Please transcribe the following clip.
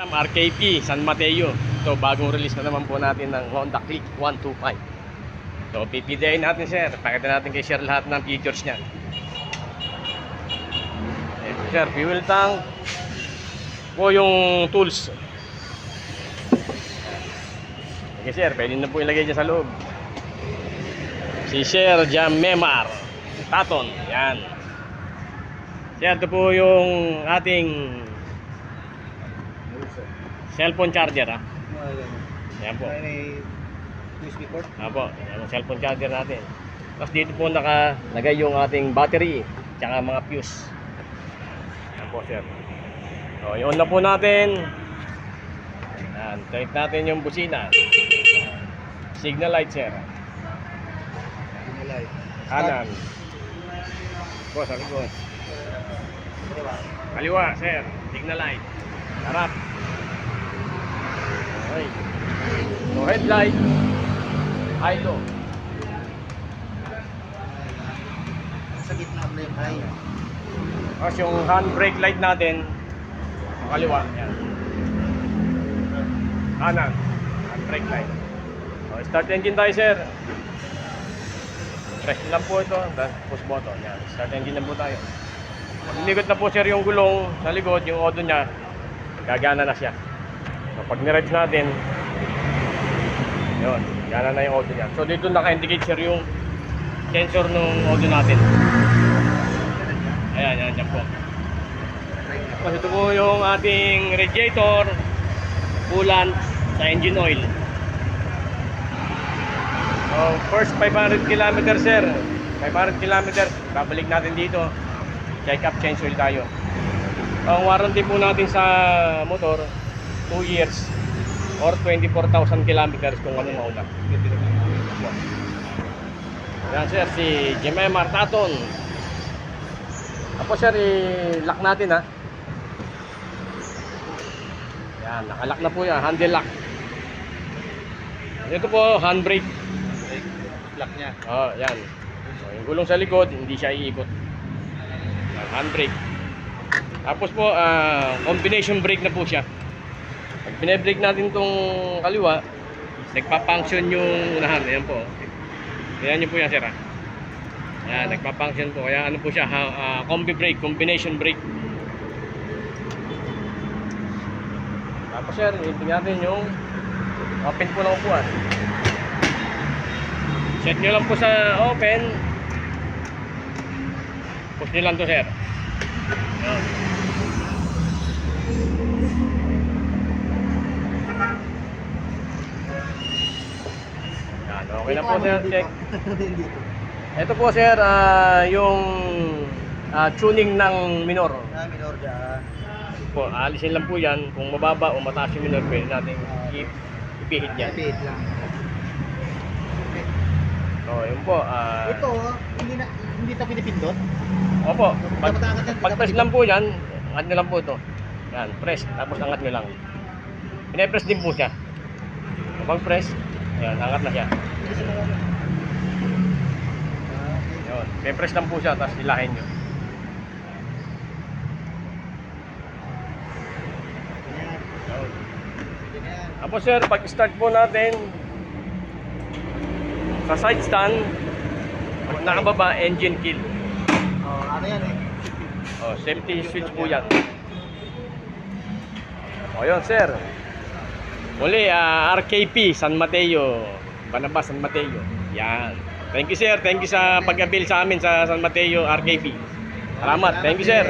RKP San Mateo. So bagong release na naman po natin ng Honda Click 125. So PPDAin natin, sir. Pakita natin kay sir lahat ng features niya. Ito, sir, fuel tank po, yung tools. Okay, sir, pwede na po ilagay dyan sa loob. Si Sir Jam Memar Taton, yan. Sir, ito po yung ating cellphone charger, ha. Yan po. USB port. Apo, yan ang cellphone charger natin. Tapos dito po nakalagay yung ating battery, tsaka mga fuse. Yan po, sir. So, i-on na po natin. Yan, connect natin yung busina. Signal light, sir. Light. Kanan. Po, sa likod. Kaliwa, sir. Signal light. Harap. Okay. So, headlight. High low. Sa gitna na yung high. Tapos yung handbrake light natin, ang kaliwa, yan. Kanan, handbrake light. So, start engine tayo, sir. Press lang po ito, then push button. Yan. Start engine na po tayo. Pag nilikot na po, sir, yung gulong sa likod, yung auto niya, gagana na siya. So, pag nireach natin, yun, gana na yung auto niya. So, dito naka-indicate, sir, yung sensor ng auto natin. Ayan, yan, dyan po. Tapos ito po yung ating radiator, coolant sa engine oil. So, first 500 km, sir. 500 km, babalik natin dito. Check up, change oil tayo. So, ang warranty po natin sa motor, 2 years or 24,000 kilometers kung ano mauna. Yan, sir, si Jemay Martaton. Tapos, sir, i-lock natin, ha. Yan, nakalock na po yan, handle lock. Ito po, handbrake. Lock niya. Oh, yan. So, yung gulong sa likod, hindi siya iikot. Yan, handbrake. Tapos po, combination brake na po siya. Pag bine-brake natin itong kaliwa, nagpa-function yung unahan. Ayan po. Ayan nyo po yan, sir, ha. Ayan, nagpa-function po. Kaya ano po siya, combi brake, combination brake. Tapos, sir, itignan natin yung open po ng upuan. Set nyo lang po sa open. Push nyo lang to, sir. Ayan. Yan, okay na po, sir. Check. Ito po, sir, yung tuning ng minor. Minor dyan. Po, alisin lang po yan. Kung mababa o mataas yung minor, pwede natin ipihit yan. Ipihit lang. So, yun po. Ito, hindi ito pinipindot. Opo, Dapat pag-press lang po yan, angat nyo lang po ito. Yan, press, tapos angat nyo lang. Pine-press din po siya. Kapag press, yan, angat na siya. Yun, pine-press lang po siya, tapos ilahin nyo. Tapos, sir, pag-start po natin, sa side stand, nakababa, engine kill. Ano yan eh? Oh, safety switch po yan. O yun, sir. Muli, RKP San Mateo. Banabas, San Mateo. Yan. Thank you, sir. Thank you sa pag-avail sa amin sa San Mateo, RKP. Salamat. Thank you, sir.